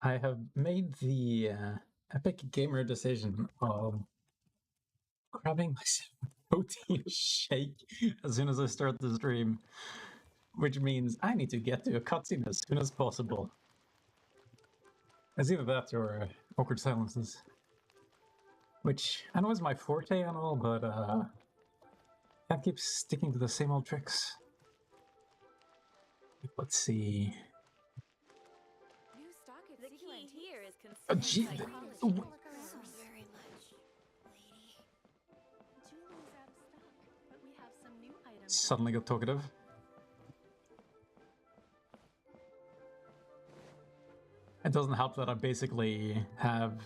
I have made the epic gamer decision of grabbing myself a protein shake as soon as I start the stream, which means I need to get to a cutscene as soon as possible. It's either that or awkward silences, which I know is my forte and all, but can't keep sticking to the same old tricks. Let's see. New stock at the key here is Oh, considered gee, psychology. oh, Very much, lady. Julie's out of stock, but we have some new items. suddenly got talkative. It doesn't help that I basically have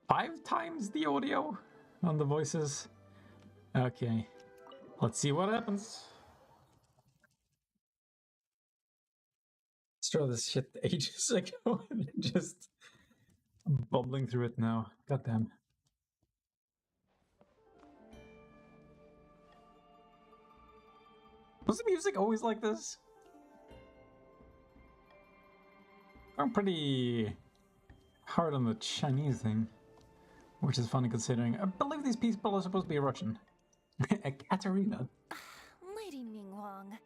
5 times the audio on the voices. Okay, let's see what happens. Let's draw this shit ages ago and just bubbling through it now. Goddamn. Was the music always like this? I'm pretty hard on the Chinese thing, which is funny considering I believe these people are supposed to be Russian. Katerina. Lady Ningguang,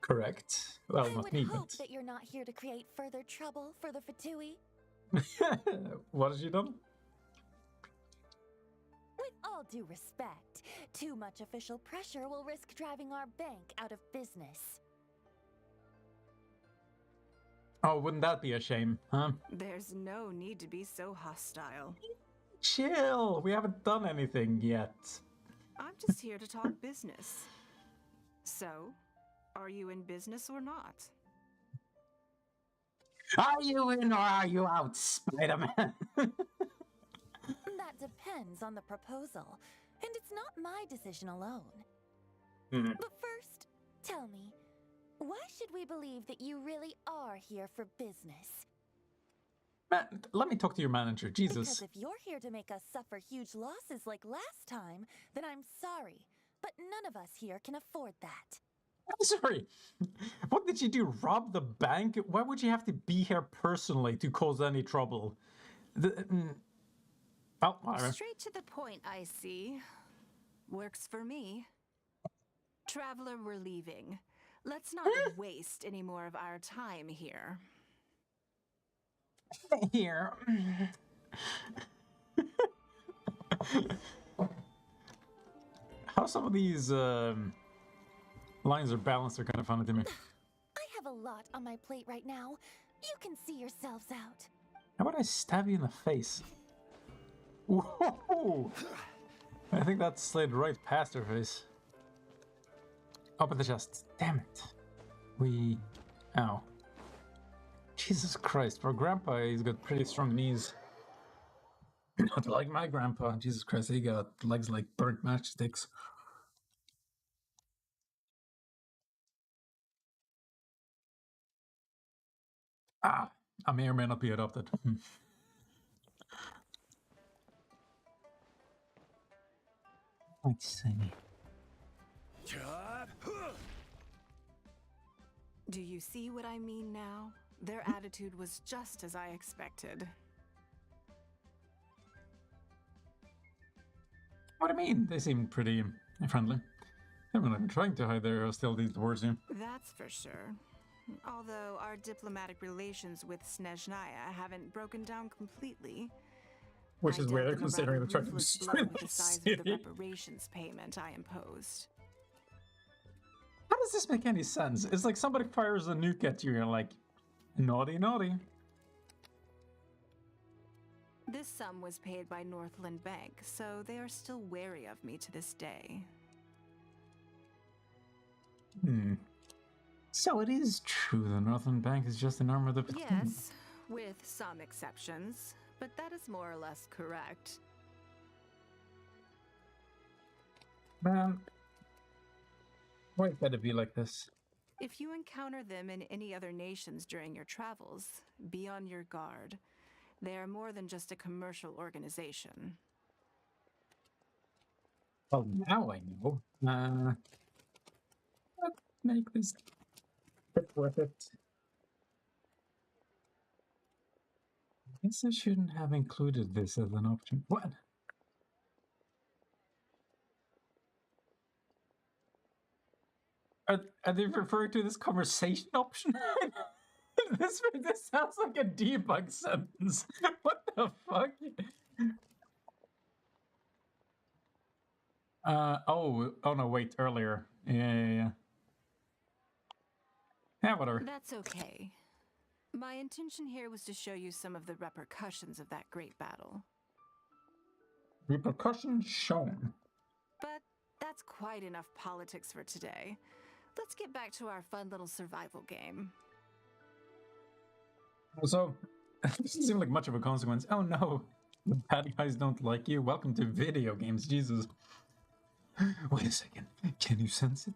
Correct. Well, I not would me, hope but... that you're not here to create further trouble for the Fatui. What has she done? With all due respect, too much official pressure will risk driving our bank out of business. Oh, wouldn't that be a shame, huh? There's no need to be so hostile. Chill! We haven't done anything yet. I'm just here to talk business. So, are you in business or not? Are you in or are you out, Spider-Man? That depends on the proposal, and it's not my decision alone. Mhm. But first, tell me, why should we believe that you really are here for business? Man, let me talk to your manager, Jesus. Because if you're here to make us suffer huge losses like last time, then I'm sorry, but none of us here can afford that. I'm sorry. What did you do? Rob the bank? Why would you have to be here personally to cause any trouble? Oh, whatever. Straight to the point, I see. Works for me. Traveler, we're leaving. Let's not waste any more of our time here. Here. How some of these lines are balanced are kind of funny to me. I have a lot on my plate right now. You can see yourselves out. How about I stab you in the face? Whoa! I think that slid right past her face. Up in the chest. Damn it. Ow. Jesus Christ, for Grandpa, he's got pretty strong knees. Not like my grandpa. Jesus Christ, he got legs like burnt matchsticks. Ah, I may or may not be adopted. Let's see. Do you see what I mean now? Their attitude was just as I expected. What do you mean? They seem pretty friendly. They're not even trying to hide their hostility towards you. That's for sure. Although our diplomatic relations with Snezhnaya haven't broken down completely. Which I is dealt weird them a considering rather they're trying to ruthless destroy blow with the the size of the city. reparations payment I imposed. How does this make any sense? It's like somebody fires a nuke at you and you're like, naughty, naughty. This sum was paid by Northland Bank, so they are still wary of me to this day. So it is true the Northern Bank is just an arm of the... Yes, with some exceptions, but that is more or less correct. Man, why it gotta be like this? If you encounter them in any other nations during your travels, be on your guard. They are more than just a commercial organization. Well, now I know. Let's make this trip worth it. Guess I shouldn't have included this as an option. What? Are they referring to this conversation option? this sounds like a debug sentence. What the fuck? Oh no, wait, earlier. Yeah. Yeah, whatever. That's okay. My intention here was to show you some of the repercussions of that great battle. Repercussion shown. But that's quite enough politics for today. Let's get back to our fun little survival game. So, it doesn't seem like much of a consequence. Oh no, the bad guys don't like you. Welcome to video games, Jesus. Wait a second, can you sense it?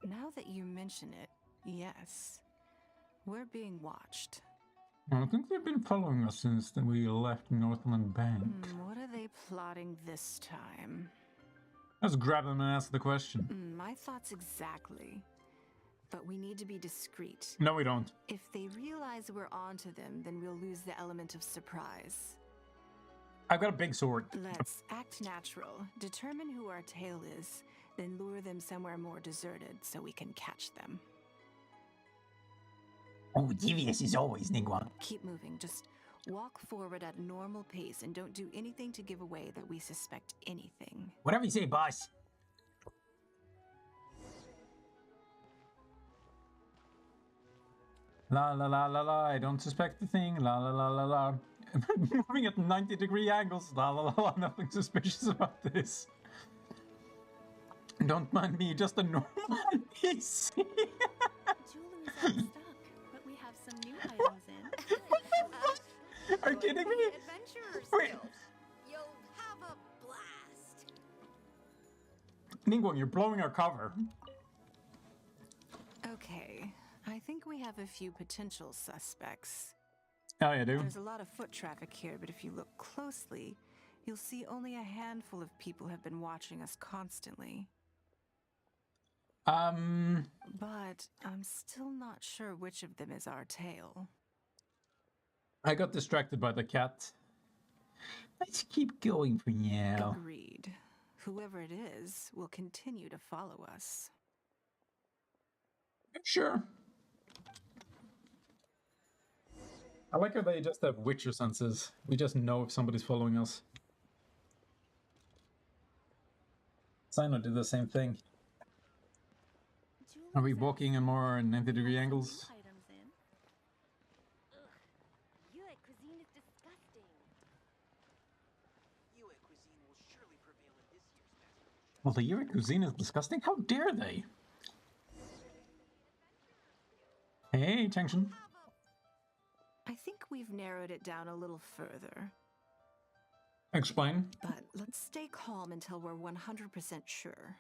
Now that you mention it, yes. We're being watched. I think they've been following us since we left Northland Bank. What are they plotting this time? Let's grab them and ask the question. My thoughts exactly. But we need to be discreet. No, we don't. If they realize we're onto them, then we'll lose the element of surprise. I've got a big sword. Let's act natural, determine who our tail is, then lure them somewhere more deserted so we can catch them. Oh, devious is always Ningguang. Keep moving, just walk forward at a normal pace and don't do anything to give away that we suspect anything. Whatever you say, boss. La la la la la, I don't suspect a thing. La la la la la. Moving at 90-degree angles. La la la la, nothing suspicious about this. Don't mind me, just a normal PC. Jewelry's out of stock, but we have some new items in. Are you kidding me? Adventurers Wait. Guild. You'll have a blast. Ningguang, you're blowing our cover. Okay, I think we have a few potential suspects. Oh, yeah, dude. There's a lot of foot traffic here, but if you look closely, you'll see only a handful of people have been watching us constantly. But I'm still not sure which of them is our tail. I got distracted by the cat. Let's keep going for now. Agreed. Whoever it is will continue to follow us. Sure. I like how they just have Witcher senses. We just know if somebody's following us. Sino did the same thing. Are we walking in more 90-degree angles? Items in. Yue cuisine is disgusting. Yue cuisine will surely prevail in this year's festival. Well, the Yuri cuisine is disgusting. How dare they? Hey, Changshin. I think we've narrowed it down a little further. Explain. But let's stay calm until we're 100% sure.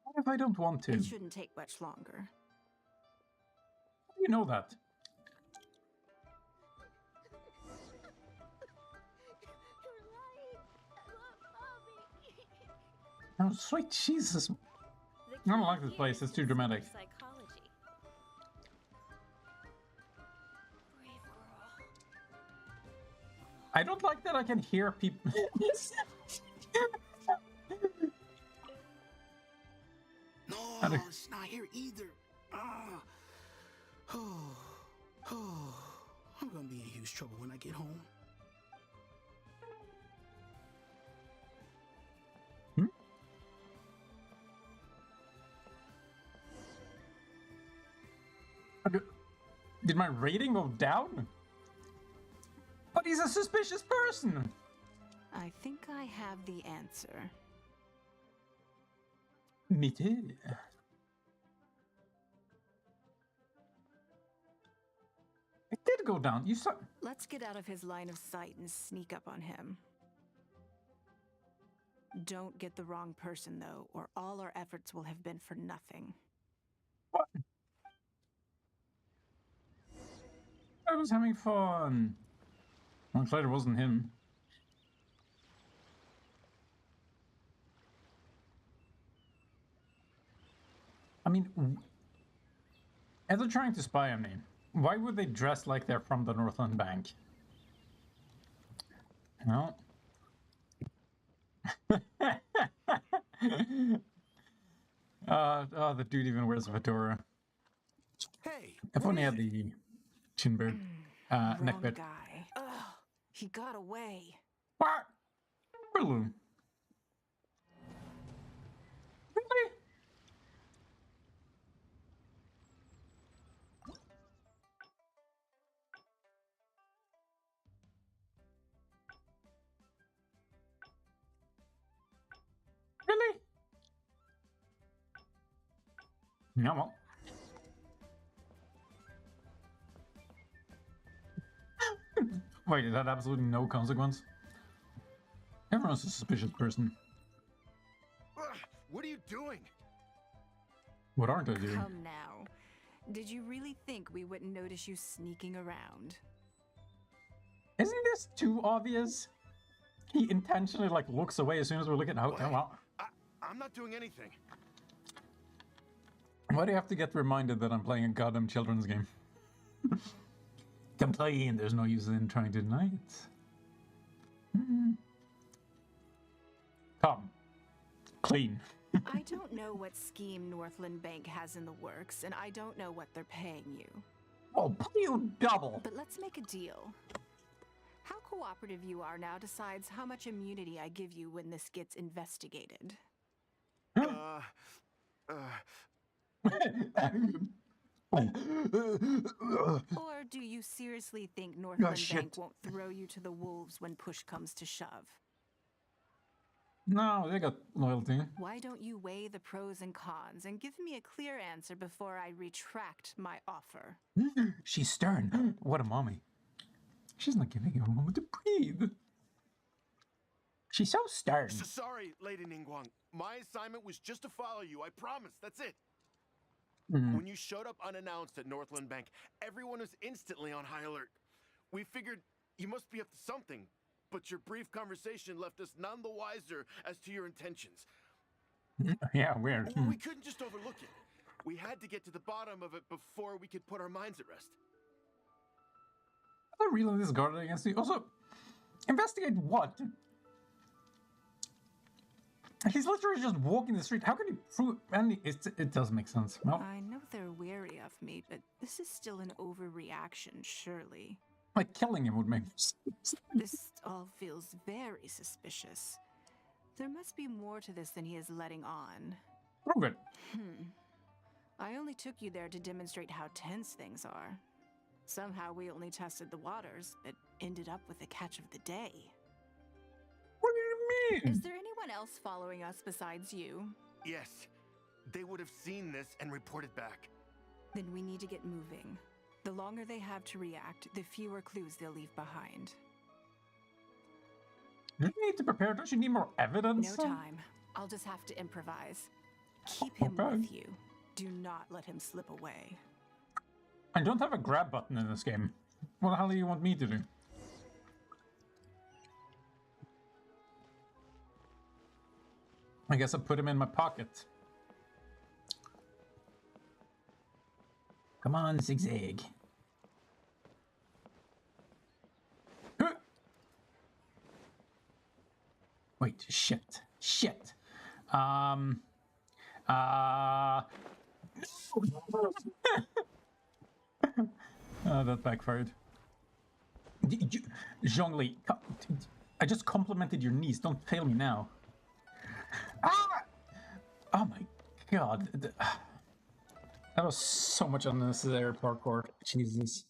What if I don't want to? It shouldn't take much longer. How do you know that? You're right. I love mommy. Oh, sweet Jesus. The I don't key like this here place. It's is too dramatic. psychology. Brave girl. I don't like that I can hear people. No, How do- it's not here either. I'm gonna be in huge trouble when I get home. Did my rating go down? But he's a suspicious person. I think I have the answer. Me too. It did go down. You saw. Let's get out of his line of sight and sneak up on him. Don't get the wrong person, though, or all our efforts will have been for nothing. What? I was having fun. I'm glad it wasn't him. I mean, if they're trying to spy on me, why would they dress like they're from the Northland Bank? No. Oh, the dude even wears a fedora. Hey, If what only is had it? the chin beard, Wrong neckbeard. guy. Ugh, he got away. What? Really? Really? Really? No, well. Wait, is that absolutely no consequence? Everyone's a suspicious person. Ugh, what are you doing? What aren't I doing? Come now. Did you really think we wouldn't notice you sneaking around? Isn't this too obvious? He intentionally like looks away as soon as we're looking at What? well, I'm not doing anything. why do you have to get reminded that I'm playing a goddamn children's game? Complain, there's no use in trying to deny it. Come. Clean. I don't know what scheme Northland Bank has in the works, and I don't know what they're paying you. Oh, pay you double. But let's make a deal. How cooperative you are now decides how much immunity I give you when this gets investigated. Or do you seriously think Northland shit. Bank won't throw you to the wolves when push comes to shove? No, they got loyalty. Why don't you weigh the pros and cons and give me a clear answer before I retract my offer? She's stern. What a mommy. She's not giving you a moment to breathe. She's so stern. Sorry, Lady Ningguang. My assignment was just to follow you. I promise. That's it. Mm. When you showed up unannounced at Northland Bank, everyone was instantly on high alert. We figured you must be up to something, but your brief conversation left us none the wiser as to your intentions. Yeah, weird. We couldn't just overlook it. We had to get to the bottom of it before we could put our minds at rest. Are they really this guarded against you? Also, investigate what? He's literally just walking the street. How can he prove? And it does make sense. Well, I know they're wary of me, but this is still an overreaction, surely. like killing him would make sense. This all feels very suspicious. There must be more to this than he is letting on. Prove it. I only took you there to demonstrate how tense things are. Somehow we only tested the waters, but ended up with the catch of the day. What do you mean? Is there anyone else following us besides you? Yes, they would have seen this and reported back. Then we need to get moving. The longer they have to react, the fewer clues they'll leave behind. Do you need to prepare? Don't you need more evidence? No time. I'll just have to improvise. Keep him Okay. with you. Do not let him slip away. I don't have a grab button in this game. What the hell do you want me to do? I guess I put him in my pocket. Come on, zigzag. Huh. Wait, shit. Shit. That backfired. Zhongli, I just complimented your niece. Don't fail me now. Ah! Oh my god. That was so much unnecessary parkour. Jesus.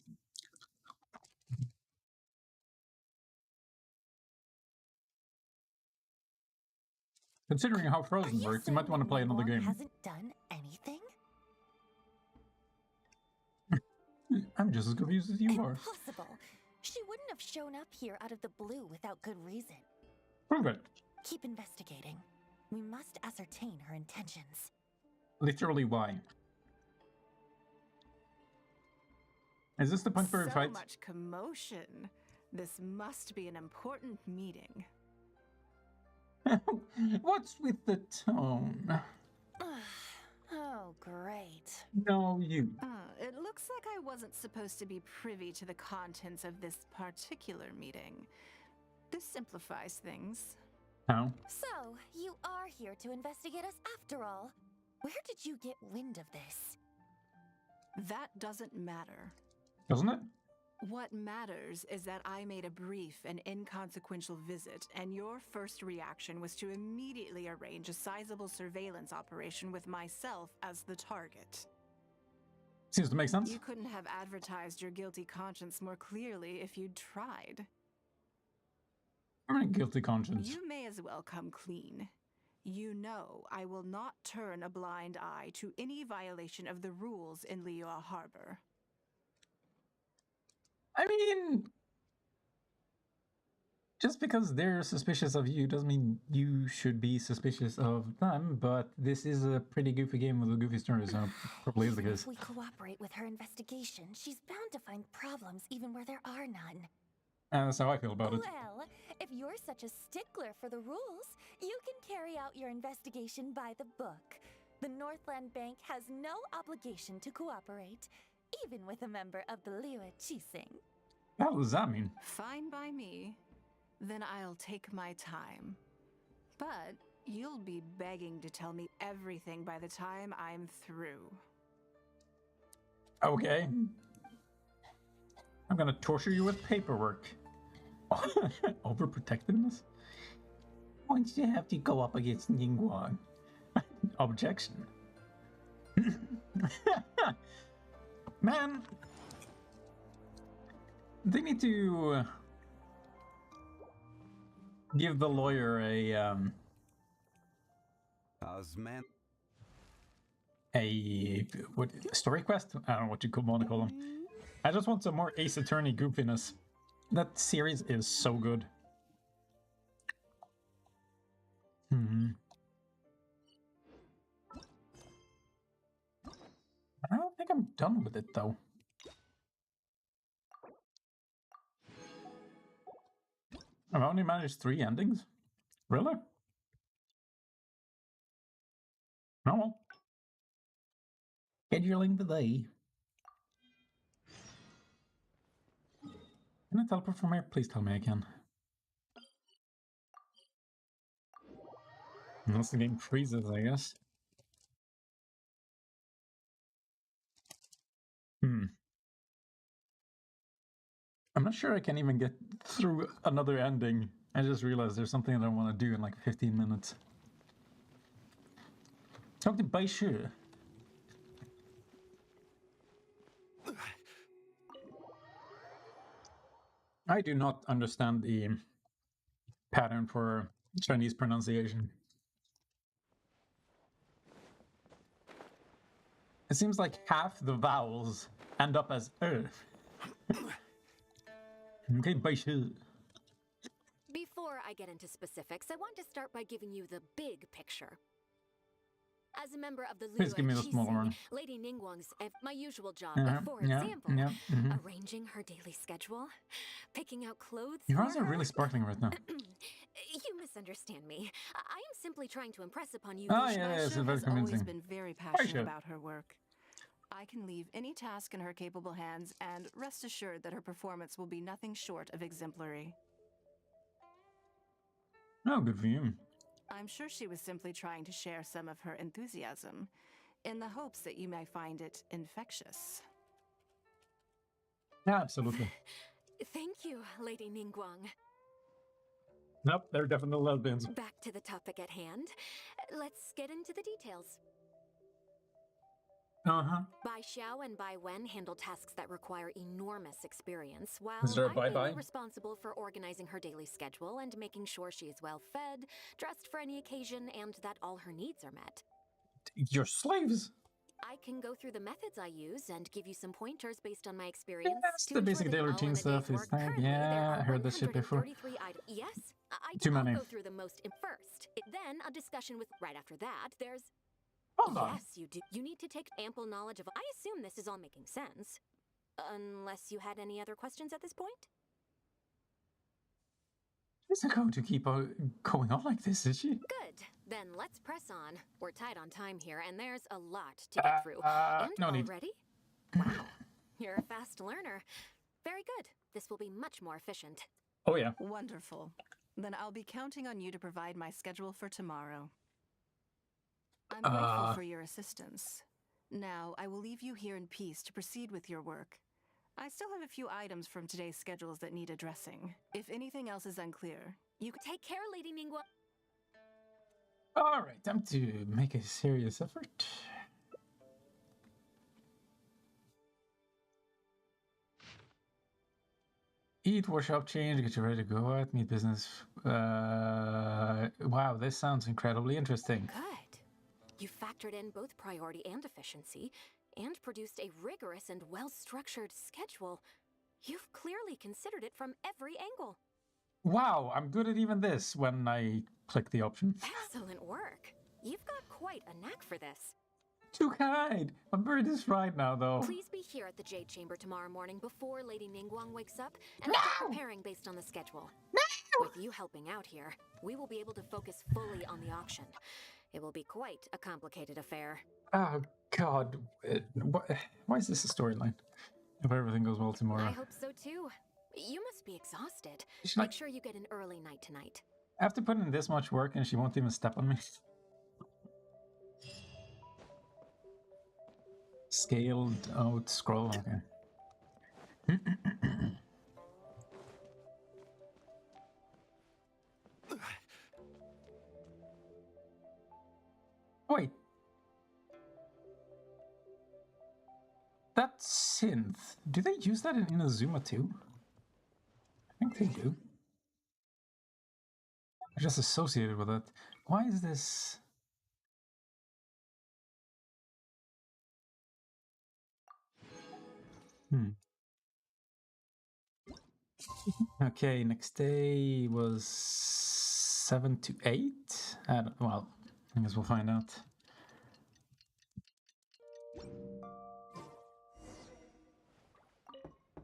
Considering how Are Frozen you works, you might saying want to that play another Ningguang game. hasn't done anything? I'm just as confused as you are. Impossible. She wouldn't have shown up here out of the blue without good reason. Prove it. Keep investigating. We must ascertain her intentions. Literally, why? Is this the point where we So fight? much commotion. This must be an important meeting. What's with the tone? Oh, great. No, you. It looks like I wasn't supposed to be privy to the contents of this particular meeting. This simplifies things. How? So, you are here to investigate us after all. Where did you get wind of this? That doesn't matter. Doesn't it? What matters is that I made a brief and inconsequential visit, and your first reaction was to immediately arrange a sizable surveillance operation with myself as the target. Seems to make sense. You couldn't have advertised your guilty conscience more clearly if you'd tried. I'm a guilty conscience. You may as well come clean. You know I will not turn a blind eye to any violation of the rules in Liyue Harbor. I mean, just because they're suspicious of you doesn't mean you should be suspicious of them, but this is a pretty goofy game with a goofy story, so probably is the Even case. if we cooperate with her investigation, she's bound to find problems even where there are none. That's how I feel about it. Well, if you're such a stickler for the rules, you can carry out your investigation by the book. The Northland Bank has no obligation to cooperate, even with a member of the Liyue Qixing. What does that mean? Fine by me. Then I'll take my time. But you'll be begging to tell me everything by the time I'm through. Okay. I'm gonna torture you with paperwork. Overprotectiveness? Once you have to go up against Ningguang. Objection. Man. They need to give the lawyer a story quest? I don't know what you could want to call them. I just want some more Ace Attorney goofiness. That series is so good. I don't think I'm done with it though. I've only managed 3 endings? Really? Oh well. Scheduling today. Can I teleport from here? Please tell me I can. Unless the game freezes, I guess. I'm not sure I can even get through another ending. I just realized there's something that I want to do in like 15 minutes. Talk to Bai Shi. I do not understand the pattern for Chinese pronunciation. It seems like half the vowels end up as Okay, Bai Shi. Before I get into specifics, I want to start by giving you the big picture. As a member of the Please give me the small Qixing, one. Lady Ningguang's my usual job, for yeah, example, yeah, arranging her daily schedule, picking out clothes Your for eyes are her. really sparkling right now. You misunderstand me. I am simply trying to impress upon you. Oh, yeah, it's Baisha very has convincing. always been very passionate Baisha. about her work. I can leave any task in her capable hands, and rest assured that her performance will be nothing short of exemplary. Oh, good for you. I'm sure she was simply trying to share some of her enthusiasm, in the hopes that you may find it infectious. Yeah, absolutely. Thank you, Lady Ningguang. Nope, they're definitely lesbians. Back to the topic at hand. Let's get into the details. Uh-huh. Bai Xiao and Bai Wen handle tasks that require enormous experience, while Is there a I'm Bai mainly Bai? responsible for organizing her daily schedule and making sure she is well fed, dressed for any occasion, and that all her needs are met. You're slaves. I can go through the methods I use and give you some pointers based on my experience. That's to the ensure basic that daily all in routine a day's stuff is work. like, Currently, there yeah, are I heard this shit before. 133 items. Yes, Too I'll many. go through the most first. Then a discussion with. Right after that, there's. Hold on. Yes, you do. You need to take ample knowledge of. I assume this is all making sense. Unless you had any other questions at this point? She's not going to keep going on like this, is she? Good. Then let's press on. We're tight on time here, and there's a lot to get through. And no need. already? Wow. You're a fast learner. Very good. This will be much more efficient. Oh yeah. Wonderful. Then I'll be counting on you to provide my schedule for tomorrow. I'm grateful for your assistance. Now, I will leave you here in peace to proceed with your work. I still have a few items from today's schedules that need addressing. If anything else is unclear, you can Take care, Lady Ningguang. All right, time to make a serious effort. Eat, workshop, change, get you ready to go out, meet business. Wow, this sounds incredibly interesting. Good. You factored in both priority and efficiency, and produced a rigorous and well-structured schedule. You've clearly considered it from every angle. Wow, I'm good at even this when I click the option. Excellent work. You've got quite a knack for this. Too kind. I'm very distraught now, though. Please be here at the Jade Chamber tomorrow morning before Lady Ningguang wakes up, and start preparing based on the schedule. With you helping out here, we will be able to focus fully on the auction. It will be quite a complicated affair. Oh, God. Why is this a storyline? If everything goes well tomorrow. I hope so too. You must be exhausted. Should I- Make sure you get an early night tonight. I have to put in this much work and she won't even step on me. Scaled out scroll, okay. Wait. That synth, do they use that in Inazuma too? I think they do. I'm just associated with it. Why is this? Okay, next day was 7 to 8. Well, I guess we'll find out.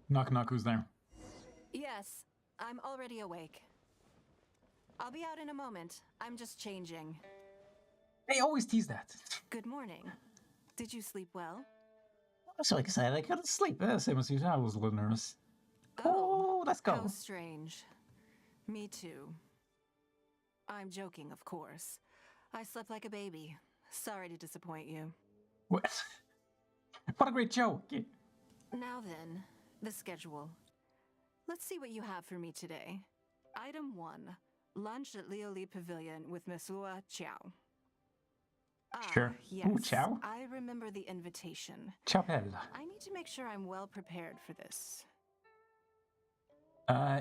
Knock knock, who's there? Yes, I'm already awake. I'll be out in a moment. I'm just changing. They always tease that. Good morning. Did you sleep well? I'm so excited I couldn't sleep. Same as you, I was a little nervous. Oh, let's go. How strange. Me too. I'm joking, of course. I slept like a baby. Sorry to disappoint you. What a great joke. Now then, the schedule. Let's see what you have for me today. Item 1. Lunch at Lioli Pavilion with Mesua Chiao. Sure. Yes. Ooh, Chow? I remember the invitation. Ciao, Bella. I need to make sure I'm well prepared for this.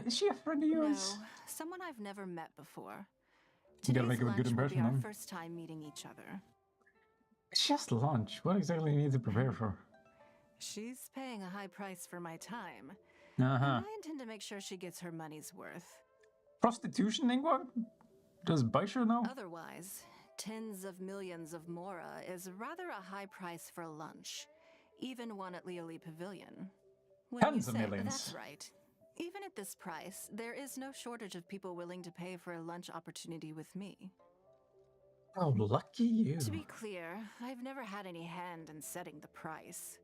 Is she a friend of yours? No, someone I've never met before. You gotta make Today's a good lunch impression, will be our then. first time meeting each other. It's just lunch. What exactly do you need to prepare for? She's paying a high price for my time. Uh-huh. And I intend to make sure she gets her money's worth. Prostitution, Ningguang? Does Baisha know? Otherwise, tens of millions of Mora is rather a high price for lunch. Even one at Lioli Pavilion. When you Tens of say- millions. That's right. Even at this price, there is no shortage of people willing to pay for a lunch opportunity with me. Oh, lucky you. To be clear, I've never had any hand in setting the price.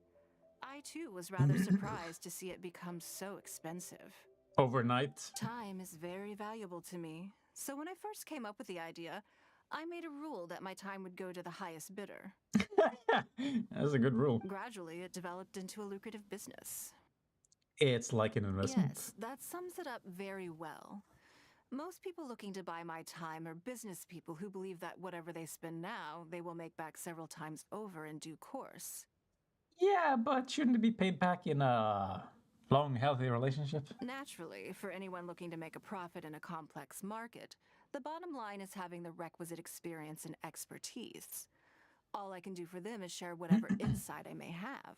I too was rather surprised to see it become so expensive. Overnight. Time is very valuable to me, so when I first came up with the idea, I made a rule that my time would go to the highest bidder. That's a good rule. Gradually, it developed into a lucrative business. It's like an investment. Yes, that sums it up very well. Most people looking to buy my time are business people who believe that whatever they spend now, they will make back several times over in due course. Yeah, but shouldn't it be paid back in a long, healthy relationship? Naturally, for anyone looking to make a profit in a complex market, the bottom line is having the requisite experience and expertise. All I can do for them is share whatever insight I may have.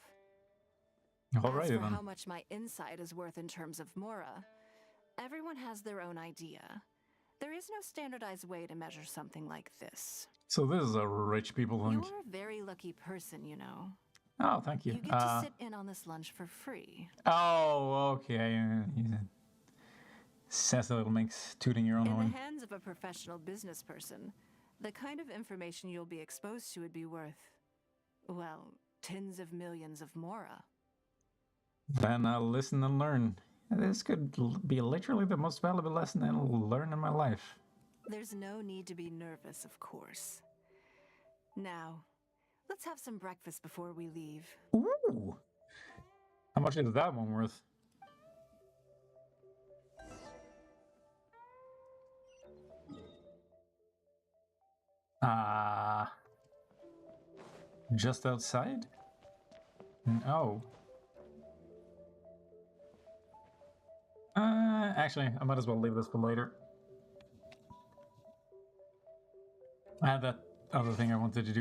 As Alrighty for then. how much my insight is worth in terms of Mora, everyone has their own idea. There is no standardized way to measure something like this. So this is a rich people thing. You're a very lucky person, you know. Oh, thank you. You get to sit in on this lunch for free. Oh, okay. Sassy little minx, tooting your own In horn. the hands of a professional business person, the kind of information you'll be exposed to would be worth, well, tens of millions of Mora. Then I'll listen and learn. This could be literally the most valuable lesson I'll learn in my life. There's no need to be nervous, of course. Now, let's have some breakfast before we leave. Ooh! How much is that one worth? Just outside? No. Actually, I might as well leave this for later. I had that other thing I wanted to do